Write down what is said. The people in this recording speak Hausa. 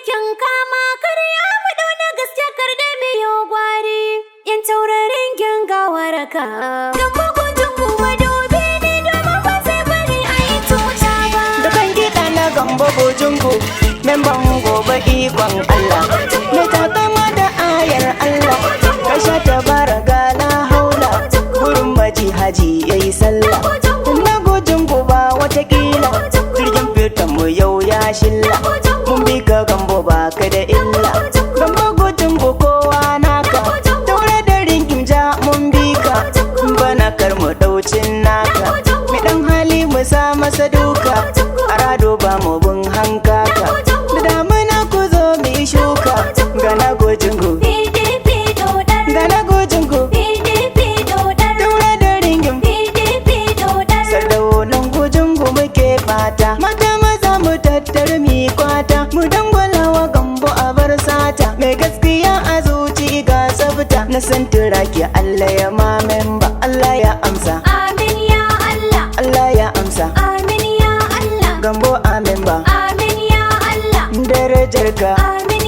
mulkin kama karya mu dauna gaske kar da miyo gwari yan taurarin ganga waraka gambo gudun mu madobi ne domin ba sai bari a yi tuta ba dukan kiɗa na gambo bojungu memban gobe ikon Allah mai takama da ayar Allah kasha ta bara gala haula gurin maji haji yayi sallah na gojungu ba watakila jirgin fitan mu yau ya shilla mun bi ka gambo ba ka da illa gambo gojungu kowa naka taure da ringin ja mun bi ka bana kar mu daucin naka mi dan hali mu sa masa duka arado ba mu bin hankaka da damuna ku zo mu yi shuka ga na gojingu PDP dodar ga na gojingu PDP dodar taure da ringin PDP dodar sardaunan gojingu muke fata mata maza mu tattar mi kwata mu dangwala wa gambo a bar sata mai gaskiya a zuci ga tsafta na san turaki Allah ya mamen ba Allah ya amsa amin ya Allah Allah ya amsa amin ya Allah gambo amen ba amin ya Allah darajar ka amin